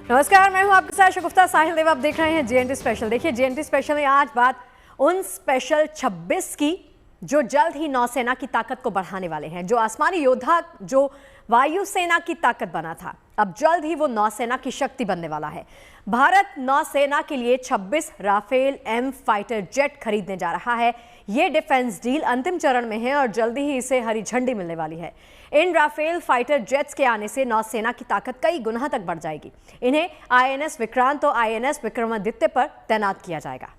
नमस्कार, मैं हूं आपके साथ शगुफ्ता साहिल देव। आप देख रहे हैं जीएनटी स्पेशल। देखिए, जीएनटी स्पेशल में आज बात उन स्पेशल 26 की जो जल्द ही नौसेना की ताकत को बढ़ाने वाले हैं। जो आसमानी योद्धा जो वायुसेना की ताकत बना था, अब जल्द ही वो नौसेना की शक्ति बनने वाला है। भारत नौसेना के लिए 26 राफेल एम फाइटर जेट खरीदने जा रहा है। ये डिफेंस डील अंतिम चरण में है और जल्दी ही इसे हरी झंडी मिलने वाली है। इन राफेल फाइटर जेट्स के आने से नौसेना की ताकत कई गुना तक बढ़ जाएगी। इन्हें आईएनएस विक्रांत और आईएनएस विक्रमादित्य पर तैनात किया जाएगा।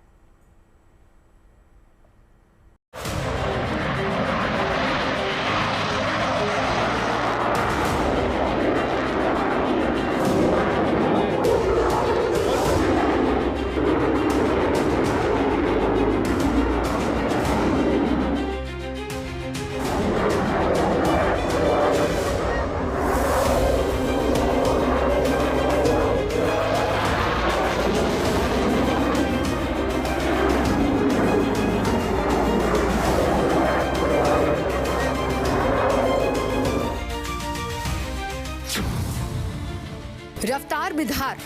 रफ्तार बिधार,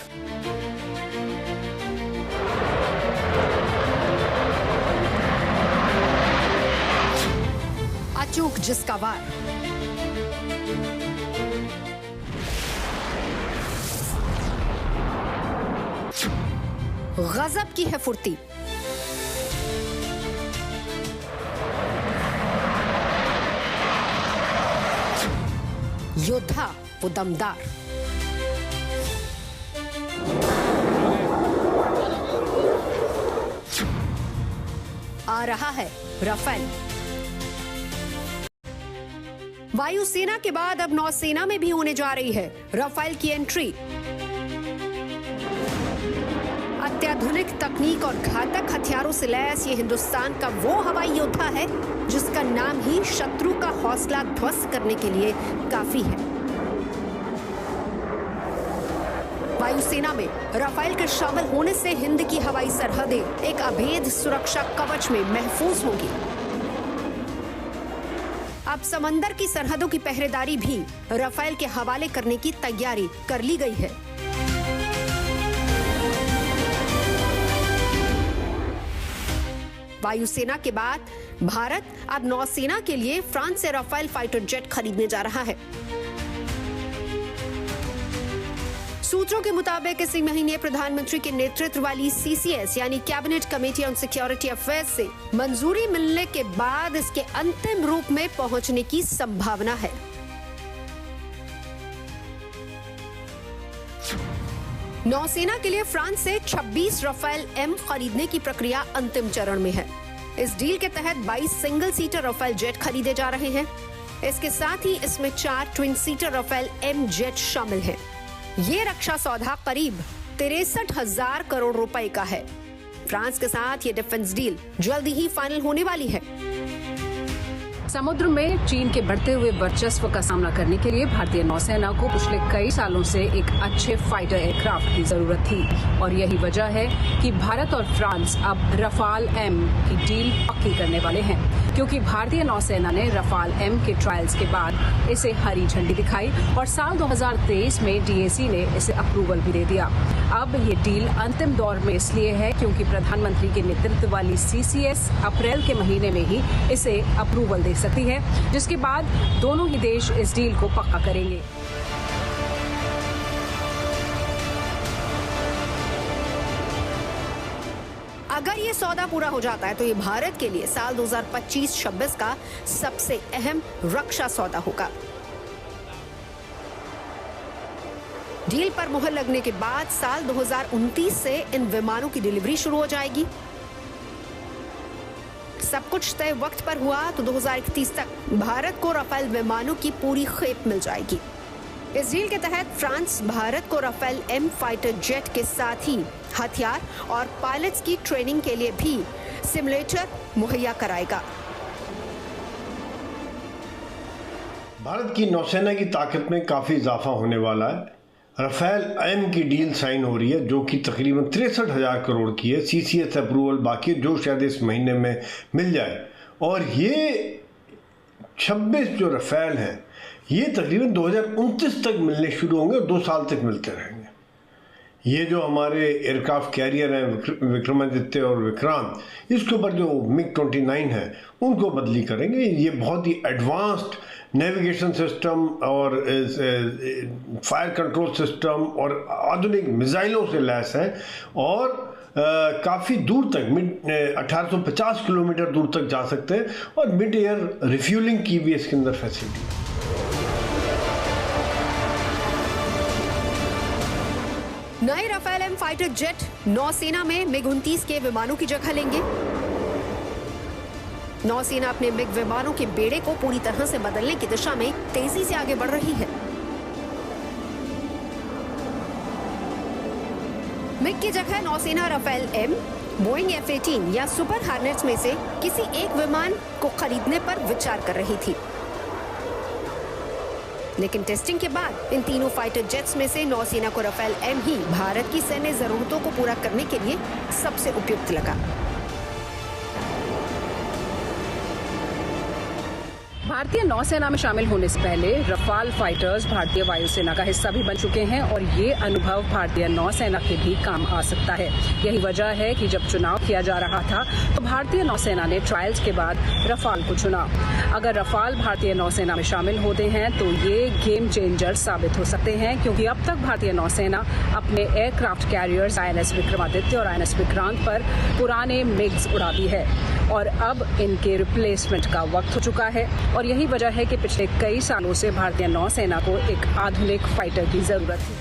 अचूक जिसका वार, गजब की है फुर्ती, योद्धा वो दमदार। आ रहा है राफेल। वायुसेना के बाद अब नौसेना में भी होने जा रही है राफेल की एंट्री। अत्याधुनिक तकनीक और घातक हथियारों से लैस ये हिंदुस्तान का वो हवाई योद्धा है जिसका नाम ही शत्रु का हौसला ध्वस्त करने के लिए काफी है। वायुसेना में राफेल के शामिल होने से हिंद की हवाई सरहदें एक अभेद सुरक्षा कवच में महफूज होंगी। अब समंदर की सरहदों की पहरेदारी भी राफेल के हवाले करने की तैयारी कर ली गई है। वायुसेना के बाद भारत अब नौसेना के लिए फ्रांस से राफेल फाइटर जेट खरीदने जा रहा है। सूत्रों के मुताबिक इसी महीने प्रधानमंत्री के नेतृत्व वाली सीसीएस यानी cabinet committee on security affairs से मंजूरी मिलने के बाद इसके अंतिम रूप में पहुंचने की संभावना है। नौसेना के लिए फ्रांस से 26 राफेल एम खरीदने की प्रक्रिया अंतिम चरण में है। इस डील के तहत 22 सिंगल सीटर राफेल जेट खरीदे जा रहे हैं। इसके साथ ही इसमें 4 twin seater Rafale M jet शामिल हैं। ये रक्षा सौदा करीब 63,000 करोड़ रुपए का है। फ्रांस के साथ ये डिफेंस डील जल्दी ही फाइनल होने वाली है। समुद्र में चीन के बढ़ते हुए वर्चस्व का सामना करने के लिए भारतीय नौसेना को पिछले कई सालों से एक अच्छे फाइटर एयरक्राफ्ट की जरूरत थी और यही वजह है कि भारत और फ्रांस अब राफेल एम की डील पक्की करने वाले हैं, क्योंकि भारतीय नौसेना ने राफेल एम के ट्रायल्स के बाद इसे हरी झंडी दिखाई और साल 2023 में डीएसी ने इसे अप्रूवल भी दे दिया। अब ये डील अंतिम दौर में इसलिए है क्योंकि प्रधानमंत्री के नेतृत्व वाली सीसीएस अप्रैल के महीने में ही इसे अप्रूवल दे सकती है, जिसके बाद दोनों ही देश इस डील को पक्का करेंगे। अगर ये सौदा पूरा हो जाता है तो ये भारत के लिए साल 2025-26 का सबसे अहम रक्षा सौदा होगा। डील पर मुहर लगने के बाद साल 2029 से इन विमानों की डिलीवरी शुरू हो जाएगी। सब कुछ तय वक्त पर हुआ तो 2031 तक भारत को राफेल विमानों की पूरी खेप मिल जाएगी। इस डील के तहत फ्रांस भारत को राफेल एम फाइटर जेट के साथ ही हथियार और पायलट्स की ट्रेनिंग के लिए भी सिमुलेटर मुहैया कराएगा। भारत की नौसेना की ताकत में काफी इजाफा होने वाला है। राफेल एम की डील साइन हो रही है जो कि तकरीबन 63,000 करोड़ की है। सीसीएस अप्रूवल बाकी जो शायद इस महीने में मिल जाए। और ये 26 जो राफेल हैं ये तकरीबन 2029 तक मिलने शुरू होंगे और 2 साल तक मिलते रहेंगे। ये जो हमारे एयरक्राफ्ट कैरियर हैं विक्रमादित्य और विक्रांत, इसके ऊपर जो MiG-29 है उनको बदली करेंगे। ये बहुत ही एडवांस्ड नेविगेशन सिस्टम और फायर कंट्रोल सिस्टम और आधुनिक मिसाइलों से लैस है और काफ़ी दूर तक 1850 किलोमीटर दूर तक जा सकते हैं और मिड एयर रिफ्यूलिंग की भी इसके अंदर फैसिलिटी है। नए राफेल एम फाइटर जेट नौसेना में MiG-29 के विमानों की जगह लेंगे। नौसेना अपने MiG विमानों के बेड़े को पूरी तरह से बदलने की दिशा में तेजी से आगे बढ़ रही है। MiG की जगह नौसेना राफेल एम, बोइंग F-18 या सुपर हार्नेट्स में से किसी एक विमान को खरीदने पर विचार कर रही थी, लेकिन टेस्टिंग के बाद इन तीनों फाइटर जेट्स में से नौसेना को राफेल एम ही भारत की सैन्य जरूरतों को पूरा करने के लिए सबसे उपयुक्त लगा। भारतीय नौसेना में शामिल होने से पहले रफाल फाइटर्स भारतीय वायुसेना का हिस्सा भी बन चुके हैं और ये अनुभव भारतीय नौसेना के भी काम आ सकता है। यही वजह है कि जब चुनाव किया जा रहा था तो भारतीय नौसेना ने ट्रायल्स के बाद रफाल को चुना। अगर रफाल भारतीय नौसेना में शामिल होते हैं तो ये गेम चेंजर साबित हो सकते हैं, क्योंकि अब तक भारतीय नौसेना अपने एयरक्राफ्ट कैरियर्स INS विक्रमादित्य और INS विक्रांत पर पुराने MiGs उड़ाती है और अब इनके रिप्लेसमेंट का वक्त हो चुका है। और यही वजह है कि पिछले कई सालों से भारतीय नौसेना को एक आधुनिक फाइटर की जरूरत थी।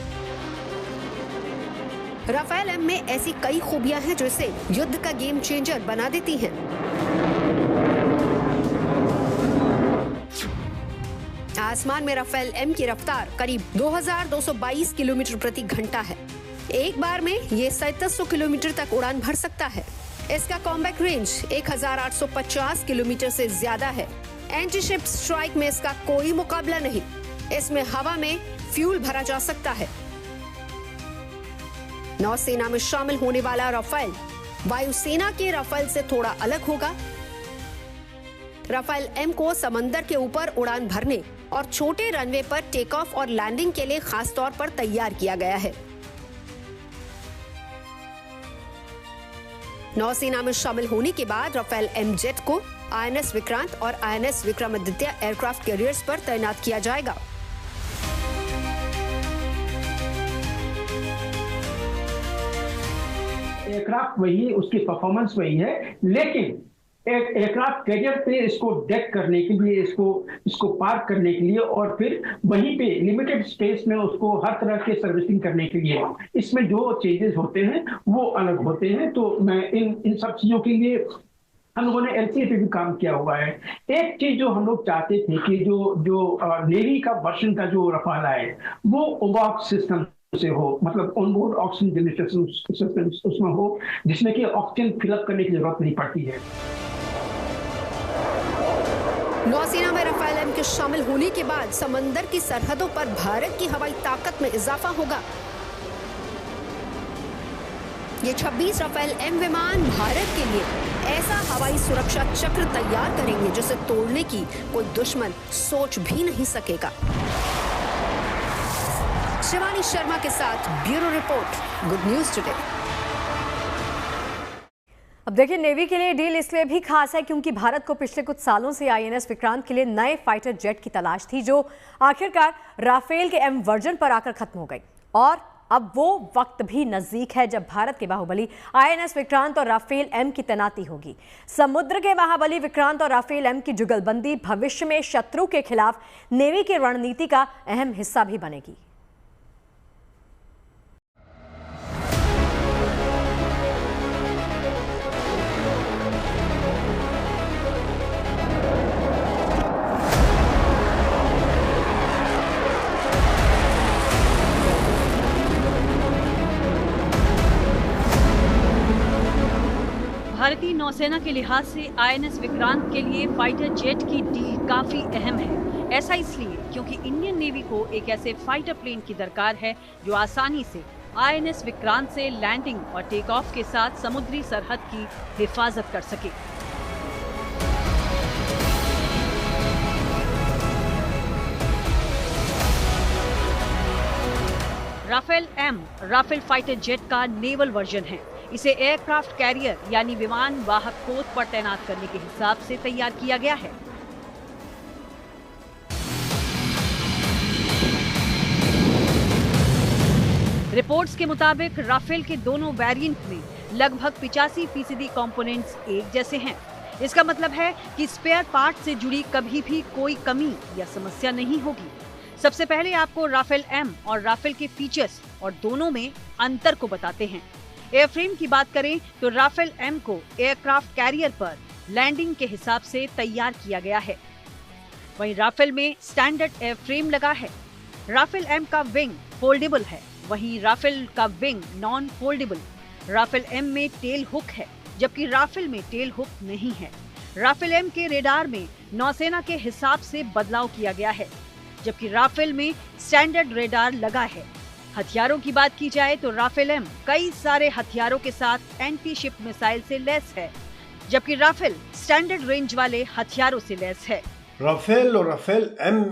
राफेल एम में ऐसी कई खूबियां हैं जो इसे युद्ध का गेम चेंजर बना देती हैं। आसमान में राफेल एम की रफ्तार करीब 2222 किलोमीटर प्रति घंटा है। एक बार में ये 3700 किलोमीटर तक उड़ान भर सकता है। इसका कॉम्बैट रेंज 1850 किलोमीटर से ज्यादा है। एंटी शिप स्ट्राइक में इसका कोई मुकाबला नहीं। इसमें हवा में फ्यूल भरा जा सकता है। नौसेना में शामिल होने वाला राफेल वायुसेना के राफेल से थोड़ा अलग होगा। राफेल एम को समंदर के ऊपर उड़ान भरने और छोटे रनवे पर टेक ऑफ और लैंडिंग के लिए खास तौर पर तैयार किया गया है। नौसेना में शामिल होने के बाद राफेल एम जेट को INS विक्रांत और INS विक्रमादित्य एयरक्राफ्ट कैरियर्स पर तैनात किया जाएगा। एयरक्राफ्ट वही है, उसकी परफॉर्मेंस वही है, लेकिन एक एयरक्राफ्ट कैरियर पे इसको डेक करने के लिए, इसको पार्क करने के लिए और फिर वहीं पे लिमिटेड स्पेस में उसको हर तरह के सर्विसिंग करने के लिए इसमें जो चेंजेस होते हैं वो अलग होते हैं। तो मैं इन सब चीजों के लिए हम लोगों ने LCA पे भी काम किया हुआ है। एक चीज जो हम लोग चाहते थे कि जो नेवी का वर्जन का जो रफाल है वो OBOX सिस्टम से हो, मतलब ऑनबोर्ड ऑक्सीजन जनरेशन सिस्टम उसमें हो, जिसमें कि ऑक्सीजन फिलअप करने की जरूरत नहीं पड़ती है। नौसेना में राफेल एम के शामिल होने के बाद समंदर की सरहदों पर भारत की हवाई ताकत में इजाफा होगा। ये 26 राफेल एम विमान भारत के लिए ऐसा हवाई सुरक्षा चक्र तैयार करेंगे जिसे तोड़ने की कोई दुश्मन सोच भी नहीं सकेगा। शिवानी शर्मा के साथ bureau report, good news today. अब देखिए, नेवी के लिए डील इसलिए भी खास है क्योंकि भारत को पिछले कुछ सालों से INS विक्रांत के लिए नए फाइटर जेट की तलाश थी, जो आखिरकार राफेल के एम वर्जन पर आकर खत्म हो गई। और अब वो वक्त भी नजदीक है जब भारत के बाहुबली INS विक्रांत और राफेल एम की तैनाती होगी। समुद्र के बाहुबली विक्रांत और राफेल एम की जुगलबंदी भविष्य में शत्रु के खिलाफ नेवी की रणनीति का अहम हिस्सा भी बनेगी। भारतीय नौसेना के लिहाज से INS विक्रांत के लिए फाइटर जेट की डील काफी अहम है। ऐसा इसलिए क्योंकि इंडियन नेवी को एक ऐसे फाइटर प्लेन की दरकार है जो आसानी से INS विक्रांत से लैंडिंग और टेक ऑफ के साथ समुद्री सरहद की हिफाजत कर सके। Rafale M Rafale fighter jet का नेवल वर्जन है। इसे एयरक्राफ्ट कैरियर यानी विमान वाहक पोत पर तैनात करने के हिसाब से तैयार किया गया है। रिपोर्ट्स के मुताबिक राफेल के दोनों वेरिएंट में लगभग 85% कंपोनेंट्स एक जैसे हैं। इसका मतलब है कि स्पेयर पार्ट से जुड़ी कभी भी कोई कमी या समस्या नहीं होगी। सबसे पहले आपको राफेल एम और राफेल के फीचर्स और दोनों में अंतर को बताते हैं। एयरफ्रेम की बात करें तो राफेल एम को एयरक्राफ्ट कैरियर पर लैंडिंग के हिसाब से तैयार किया गया है। वहीं राफेल में स्टैंडर्ड एयरफ्रेम लगा है। राफेल एम का विंग फोल्डेबल है, वहीं राफेल का wing non foldable. Rafale M में टेल हुक है, जबकि राफेल में टेल हुक नहीं है। राफेल एम के रेडार में नौसेना के हिसाब से बदलाव किया गया है, जबकि राफेल में स्टैंडर्ड रेडार लगा है। हथियारों की बात की जाए तो राफेल एम कई सारे हथियारों के साथ एंटी शिप मिसाइल से लैस है, जबकि राफेल स्टैंडर्ड रेंज वाले हथियारों से लैस है। राफेल और राफेल एम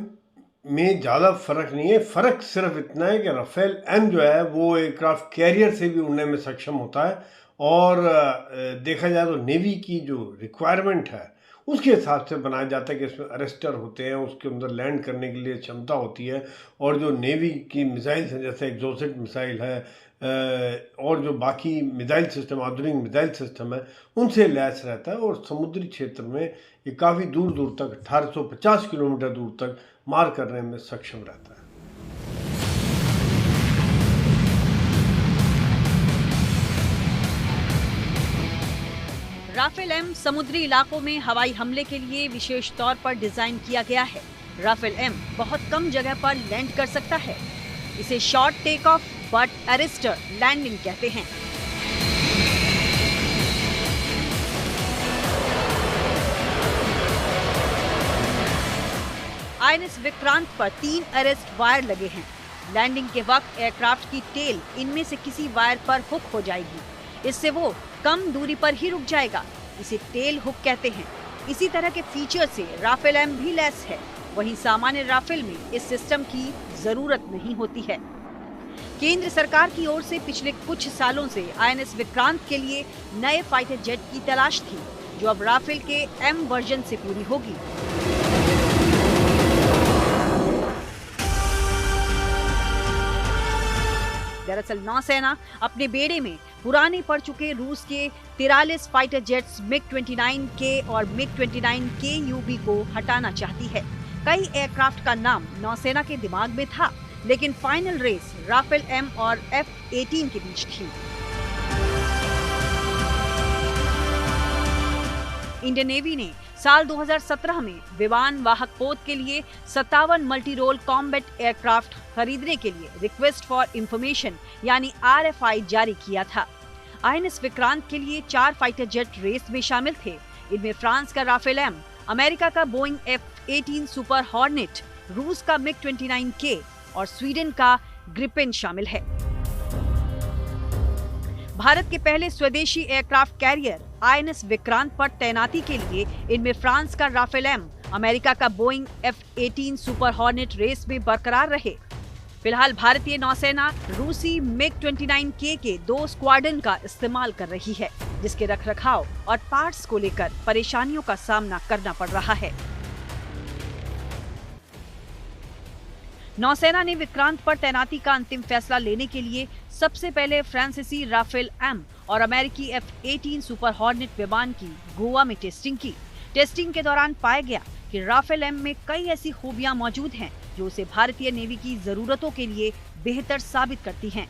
में ज़्यादा फर्क नहीं है। फर्क सिर्फ इतना है कि राफेल एम जो है वो एयरक्राफ्ट कैरियर से भी उड़ने में सक्षम होता है, और देखा जाए तो नेवी की जो रिक्वायरमेंट है उसके हिसाब से बनाया जाता है कि इसमें अरेस्टर होते हैं, उसके अंदर लैंड करने के लिए क्षमता होती है, और जो नेवी की मिसाइल्स हैं जैसे एग्जॉस्ट मिसाइल है और जो बाकी मिसाइल सिस्टम आधुनिक मिसाइल सिस्टम है उनसे लैस रहता है, और समुद्री क्षेत्र में ये काफ़ी दूर दूर तक 1850 किलोमीटर दूर तक मार करने में सक्षम रहता है। राफेल एम समुद्री इलाकों में हवाई हमले के लिए विशेष तौर पर डिजाइन किया गया है। राफेल एम बहुत कम जगह पर लैंड कर सकता है। इसे short take off but arrester landing कहते हैं। आईएनएस विक्रांत पर 3 अरेस्ट वायर लगे हैं। लैंडिंग के वक्त एयरक्राफ्ट की टेल इनमें से किसी वायर पर हुक हो जाएगी, इससे वो कम दूरी पर ही रुक जाएगा। इसे टेल हुक कहते हैं। इसी तरह के फीचर से राफेल एम भी लैस है। वहीं सामान्य राफेल में इस सिस्टम की जरूरत नहीं होती है। केंद्र सरकार की ओर से पिछले कुछ सालों से आईएनएस विक्रांत के लिए नए फाइटर जेट की तलाश थी, जो अब राफेल के एम वर्जन से पूरी होगी। दरअसल नौसेना अपने बेड़े में पुराने पड़ चुके रूस के 43 फाइटर जेट्स MiG-29K और MiG-29K UV को हटाना चाहती है। कई एयरक्राफ्ट का नाम नौसेना के दिमाग में था, लेकिन फाइनल रेस राफेल एम और F-18 के बीच थी। इंडियन नेवी ने साल 2017 में विमान वाहक पोत के लिए 57 मल्टी रोल कॉम्बैट एयरक्राफ्ट खरीदने के लिए रिक्वेस्ट फॉर इंफॉर्मेशन यानी RFI जारी किया था। आईएनएस विक्रांत के लिए 4 फाइटर जेट रेस में शामिल थे। इनमें फ्रांस का राफेल एम, अमेरिका का बोइंग F-18 सुपर हॉर्नेट, रूस का MiG-29K और स्वीडन का ग्रिपेन शामिल है। भारत के पहले स्वदेशी एयरक्राफ्ट कैरियर आईएनएस विक्रांत पर तैनाती के लिए इनमें फ्रांस का राफेल एम, अमेरिका का Boeing F-18 Super Hornet race में बरकरार रहे। फिलहाल भारतीय नौसेना रूसी MiG-29K के 2 स्क्वाड्रन का इस्तेमाल कर रही है, जिसके रखरखाव और पार्ट्स को लेकर परेशानियों का सामना करना पड़ रहा है। नौसेना ने विक्रांत पर तैनाती का अंतिम फैसला लेने के लिए सबसे पहले फ्रांसीसी राफेल एम और अमेरिकी F-18 सुपर हॉर्नेट विमान की गोवा में टेस्टिंग की। टेस्टिंग के दौरान पाया गया कि राफेल एम में कई ऐसी खूबियां मौजूद हैं जो उसे भारतीय नेवी की जरूरतों के लिए बेहतर साबित करती हैं।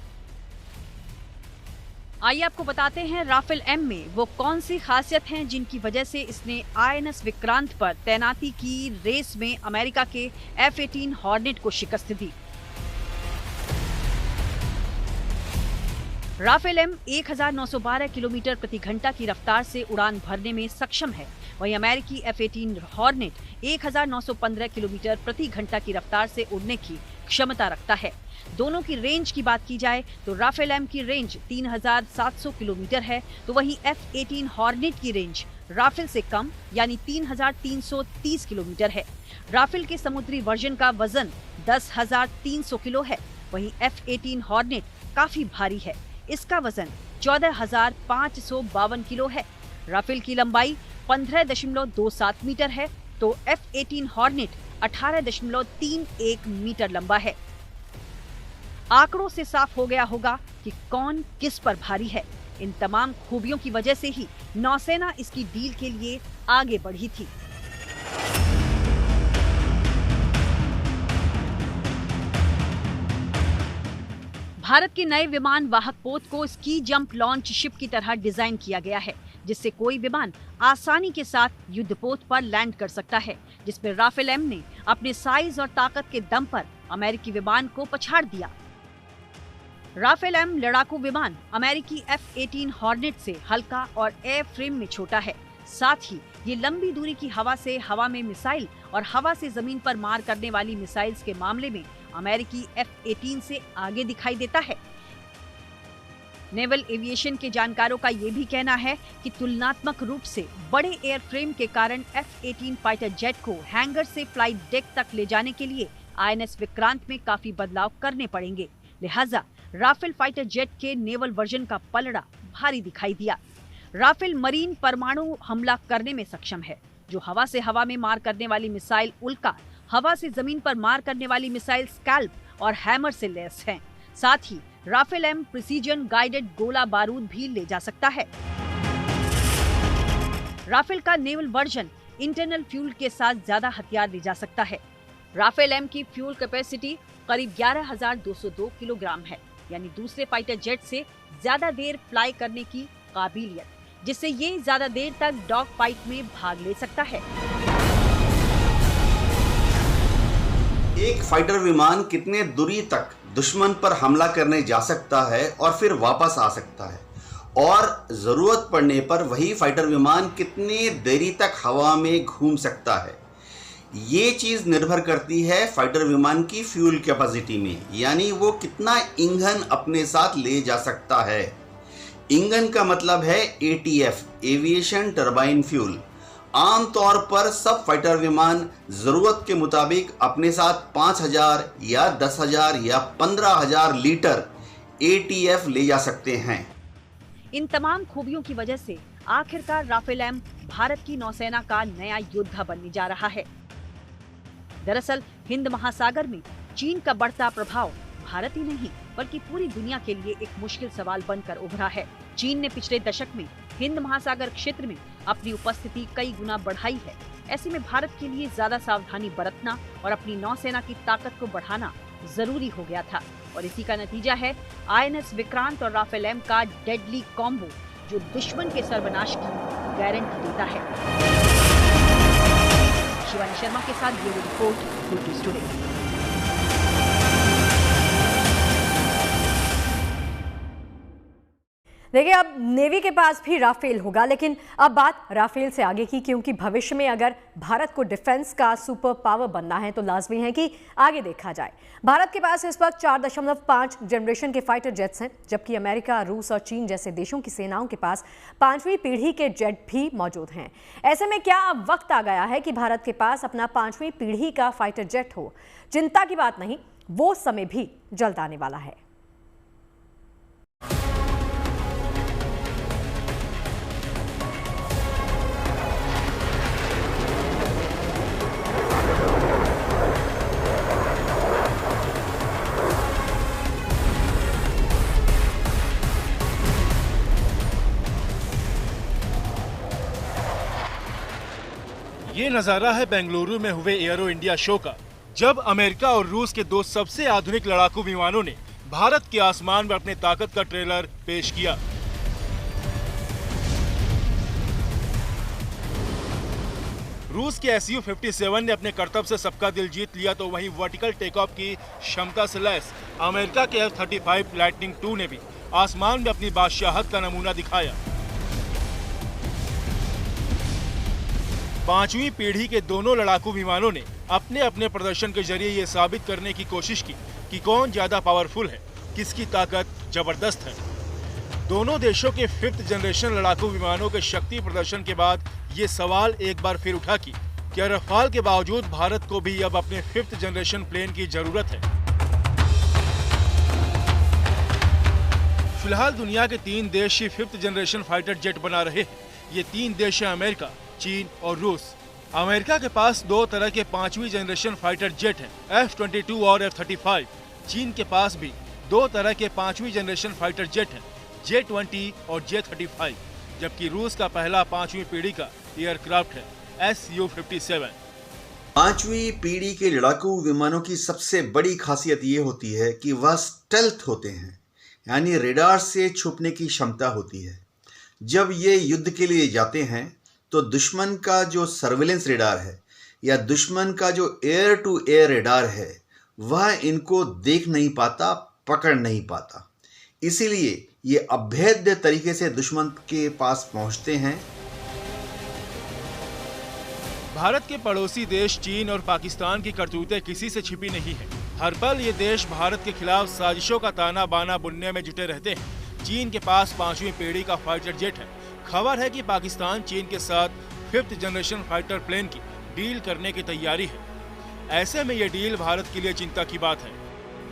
आइए आपको बताते हैं राफेल एम में वो कौन सी खासियत हैं जिनकी वजह से इसने आईएनएस विक्रांत पर तैनाती की रेस में अमेरिका के F-18 हॉर्नेट को शिकस्त दी। राफेल एम 1912 किलोमीटर प्रति घंटा की रफ्तार से उड़ान भरने में सक्षम है। वहीं अमेरिकी F-18 हॉर्नेट 1915 किलोमीटर प्रति घंटा की रफ्तार से उड़ने की क्षमता रखता है। दोनों की रेंज की बात की जाए तो राफेल एम की रेंज 3700 किलोमीटर है, तो वहीं F-18 हॉर्नेट की रेंज राफेल से कम यानी 3330 किलोमीटर है। राफेल के समुद्री वर्जन का वजन 10,300 किलो है। वहीं F-18 हॉर्नेट काफी भारी है। इसका वजन 14,552 किलो है। राफेल की लंबाई 15.27 मीटर है तो F-18 हॉर्नेट 18.31 मीटर लंबा है। आंकड़ों से साफ हो गया होगा कि कौन किस पर भारी है। इन तमाम खूबियों की वजह से ही नौसेना इसकी डील के लिए आगे बढ़ी थी। भारत के नए विमान वाहक पोत को स्की जंप लॉन्च शिप की तरह डिजाइन किया गया है, जिससे कोई विमान आसानी के साथ युद्धपोत पर लैंड कर सकता है, जिसमें राफेल एम ने अपने साइज और ताकत के दम पर अमेरिकी विमान को पछाड़ दिया। राफेल एम लड़ाकू विमान अमेरिकी F-18 हॉर्नेट से हल्का और एयर फ्रेम में छोटा है। साथ ही ये लंबी दूरी की हवा से हवा में मिसाइल और हवा से जमीन पर मार करने वाली मिसाइल्स के मामले में अमेरिकी F-18 से आगे दिखाई देता है। नेवल एविएशन के जानकारों का ये भी कहना है कि तुलनात्मक रूप से बड़े एयर फ्रेम के कारण F-18 फाइटर जेट को हैंगर से फ्लाइट डेक तक ले जाने के लिए INS विक्रांत में काफी बदलाव करने पड़ेंगे। लिहाजा राफेल फाइटर जेट के नेवल वर्जन का पलड़ा भारी दिखाई दिया। राफेल मरीन परमाणु हमला करने में सक्षम है, जो हवा से हवा में मार करने वाली मिसाइल उल्का, हवा से जमीन पर मार करने वाली मिसाइल स्कैल्प और हैमर से लैस हैं। साथ ही राफेल एम प्रिसीजन गाइडेड गोला बारूद भी ले जा सकता है। राफेल का नेवल वर्जन इंटरनल फ्यूल के साथ ज्यादा हथियार ले जा सकता है। राफेल एम की फ्यूल कैपेसिटी करीब 11,202 किलोग्राम है, यानी दूसरे फाइटर जेट से ज्यादा देर फ्लाई करने की काबिलियत, जिससे ये ज्यादा देर तक डॉग फाइट में भाग ले सकता है। एक फाइटर विमान कितने दूरी तक दुश्मन पर हमला करने जा सकता है और फिर वापस आ सकता है, और जरूरत पड़ने पर वही फाइटर विमान कितनी देरी तक हवा में घूम सकता है, ये चीज निर्भर करती है फाइटर विमान की फ्यूल कैपेसिटी में, यानी वो कितना ईंधन अपने साथ ले जा सकता है। ईंधन का मतलब है ATF, एविएशन टरबाइन फ्यूल। आमतौर पर सब फाइटर विमान जरूरत के मुताबिक अपने साथ 5,000 या 10,000 या 15,000 लीटर ATF ले जा सकते हैं। इन तमाम खूबियों की वजह से आखिरकार राफेल एम भारत की नौसेना का नया योद्धा बनने जा रहा है। दरअसल हिंद महासागर में चीन का बढ़ता प्रभाव भारत ही नहीं बल्कि पूरी दुनिया के लिए एक मुश्किल सवाल बनकर उभरा है। चीन ने पिछले दशक में हिंद महासागर क्षेत्र में अपनी उपस्थिति कई गुना बढ़ाई है। ऐसे में भारत के लिए ज्यादा सावधानी बरतना और अपनी नौसेना की ताकत को बढ़ाना जरूरी हो गया था, और इसी का नतीजा है INS विक्रांत और राफेल एम का डेडली कॉम्बो, जो दुश्मन के सर्वनाश की गारंटी देता है। शिवानी शर्मा के साथ ये रिपोर्ट गुड न्यूज़ टुडे। देखिए, अब नेवी के पास भी राफेल होगा, लेकिन अब बात राफेल से आगे की, क्योंकि भविष्य में अगर भारत को डिफेंस का सुपर पावर बनना है तो लाजमी है कि आगे देखा जाए। भारत के पास इस वक्त 4.5 जनरेशन के फाइटर जेट्स हैं, जबकि अमेरिका, रूस और चीन जैसे देशों की सेनाओं के पास 5वीं पीढ़ी के जेट भी मौजूद हैं। ऐसे में क्या अब वक्त आ गया है कि भारत के पास अपना 5वीं पीढ़ी का फाइटर जेट हो? चिंता की बात नहीं, वो समय भी जल्द आने वाला है। ये नजारा है बेंगलुरु में हुए एयरो इंडिया शो का, जब अमेरिका और रूस के दो सबसे आधुनिक लड़ाकू विमानों ने भारत के आसमान में अपने ताकत का ट्रेलर पेश किया। रूस के Su-57 ने अपने करतब से सबका दिल जीत लिया, तो वहीं वर्टिकल टेक ऑफ की क्षमता से लैस अमेरिका के F-35 लाइटनिंग II ने भी आसमान में अपनी बादशाहत का नमूना दिखाया। 5वीं पीढ़ी के दोनों लड़ाकू विमानों ने अपने अपने प्रदर्शन के जरिए ये साबित करने की कोशिश की कि कौन ज्यादा पावरफुल है, किसकी ताकत जबरदस्त है। दोनों देशों के 5th जनरेशन लड़ाकू विमानों के शक्ति प्रदर्शन के बाद ये सवाल एक बार फिर उठा कि क्या रफाल के बावजूद भारत को भी अब अपने 5th जनरेशन प्लेन की जरूरत है। फिलहाल दुनिया के 3 देश ही 5th जनरेशन फाइटर जेट बना रहे हैं। ये 3 देश हैं अमेरिका, चीन और रूस। अमेरिका के पास 2 तरह के 5वीं जनरेशन फाइटर जेट हैं, F-22 और F-35। चीन के पास भी 2 तरह के 5वीं जनरेशन फाइटर जेट हैं, J-20 और J-35, जबकि रूस का पहला 5वीं पीढ़ी का एयरक्राफ्ट है Su-57। 5वीं पीढ़ी के लड़ाकू विमानों की सबसे बड़ी खासियत ये होती है कि वह स्टेल्थ होते हैं, यानी रेडार से छुपने की क्षमता होती है। जब ये युद्ध के लिए जाते हैं तो दुश्मन का जो सर्विलेंस रेडार है या दुश्मन का जो एयर टू एयर रेडार है वह इनको देख नहीं पाता, पकड़ नहीं पाता। इसीलिए ये अभेद्य तरीके से दुश्मन के पास पहुंचते हैं। भारत के पड़ोसी देश चीन और पाकिस्तान की करतूतें किसी से छिपी नहीं है। हर पल ये देश भारत के खिलाफ साजिशों का ताना बाना बुनने में जुटे रहते हैं। चीन के पास 5वीं पीढ़ी का फाइटर जेट है। खबर है कि पाकिस्तान चीन के साथ 5th जनरेशन फाइटर प्लेन की डील करने की तैयारी है। ऐसे में ये डील भारत के लिए चिंता की बात है।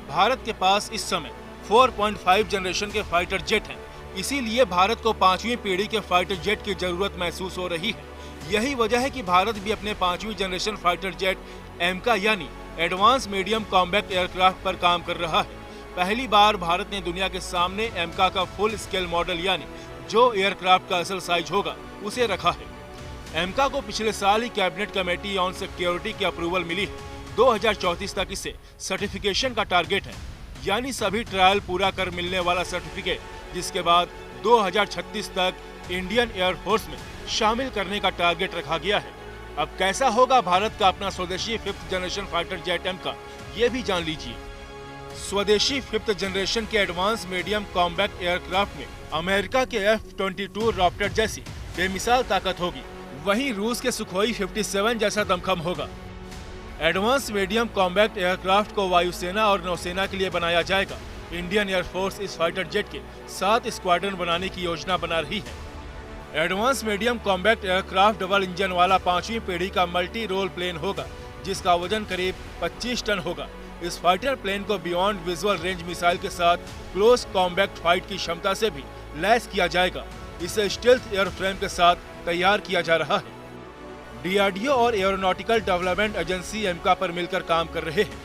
भारत के पास इस समय 4.5 जनरेशन के फाइटर जेट हैं। इसीलिए भारत को 5वीं पीढ़ी के फाइटर जेट की जरूरत महसूस हो रही है। यही वजह है कि भारत भी अपने 5वीं जनरेशन फाइटर जेट एमका यानी एडवांस मीडियम कॉम्बैक्ट एयरक्राफ्ट पर काम कर रहा है। पहली बार भारत ने दुनिया के सामने एमका का फुल स्केल मॉडल यानी जो एयरक्राफ्ट का असल साइज होगा उसे रखा है। एमका को पिछले साल ही कैबिनेट कमेटी ऑन सिक्योरिटी की अप्रूवल मिली है। 2034 तक इसे सर्टिफिकेशन का टारगेट है, यानी सभी ट्रायल पूरा कर मिलने वाला सर्टिफिकेट, जिसके बाद 2036 तक इंडियन एयरफोर्स में शामिल करने का टारगेट रखा गया है। अब कैसा होगा भारत का अपना स्वदेशी 5th जनरेशन फाइटर जेट एमका, ये भी जान लीजिए। स्वदेशी 5th जनरेशन के एडवांस मीडियम कॉम्बैक्ट एयरक्राफ्ट में अमेरिका के F-22 रॉप्टर जैसी बेमिसाल ताकत होगी, वहीं रूस के सुखोई 57 जैसा दमखम होगा। एडवांस मीडियम कॉम्बैक्ट एयरक्राफ्ट को वायुसेना और नौसेना के लिए बनाया जाएगा। इंडियन एयरफोर्स इस फाइटर जेट के 7 स्क्वाड्रन बनाने की योजना बना रही है। Advance medium combat aircraft double engine वाला 5वीं पीढ़ी का मल्टी रोल प्लेन होगा, जिसका वजन करीब 25 टन होगा। इस फाइटर प्लेन को बियॉन्ड विजुअल रेंज मिसाइल के साथ क्लोज कॉम्बैक्ट फाइट की क्षमता से भी लैस किया जाएगा। इसे स्टेल्थ एयरफ्रेम के साथ तैयार किया जा रहा है। डीआरडीओ और एरोनॉटिकल डेवलपमेंट एजेंसी एमका पर मिलकर काम कर रहे हैं।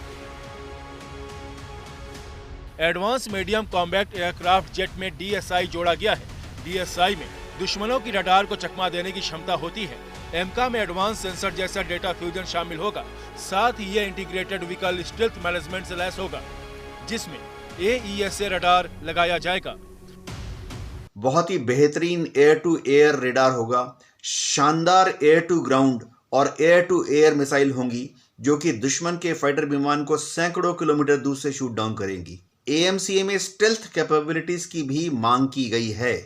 Advance medium combat aircraft jet में DSI जोड़ा गया है। DSI में दुश्मनों की रडार को चकमा देने की क्षमता होती है। एमका में एडवांस सेंसर जैसा डेटा फ्यूजन शामिल होगा। साथ ही ये इंटीग्रेटेड व्हीकल स्टेल्थ मैनेजमेंट से लैस होगा, जिसमें AESA रडार लगाया जाएगा। बहुत ही बेहतरीन एयर टू एयर रेडार होगा। शानदार एयर टू ग्राउंड और एयर टू एयर मिसाइल होंगी, जो कि दुश्मन के फाइटर विमान को सैकड़ों किलोमीटर दूर से शूट डाउन करेंगी। AMCA में स्टेल्थ कैपेबिलिटीज की भी मांग की गई है,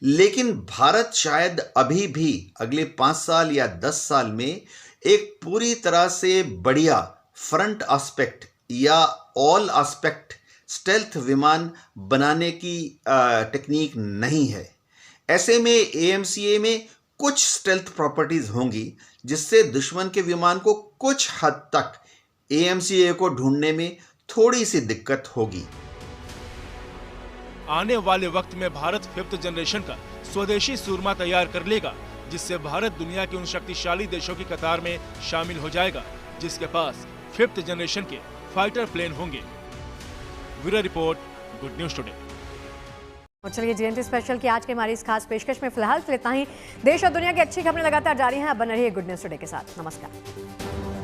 लेकिन भारत शायद अभी भी अगले 5 साल या 10 साल में एक पूरी तरह से बढ़िया फ्रंट एस्पेक्ट या ऑल एस्पेक्ट स्टेल्थ विमान बनाने की टेक्निक नहीं है। ऐसे में AMCA में कुछ स्टेल्थ प्रॉपर्टीज होंगी, जिससे दुश्मन के विमान को कुछ हद तक AMCA को ढूंढने में थोड़ी सी दिक्कत होगी। आने वाले वक्त में भारत 5th जनरेशन का स्वदेशी सूरमा तैयार कर लेगा, जिससे भारत दुनिया के उन शक्तिशाली देशों की कतार में शामिल हो जाएगा जिसके पास 5th जनरेशन के फाइटर प्लेन होंगे। Bureau report, good news today. और चलिए GNT स्पेशल की आज के हमारी इस खास पेशकश में फिलहाल इतना ही। देश और दुनिया की अच्छी खबरें लगातार जारी हैं। अब बने रहिए गुड न्यूज टुडे के साथ। नमस्कार।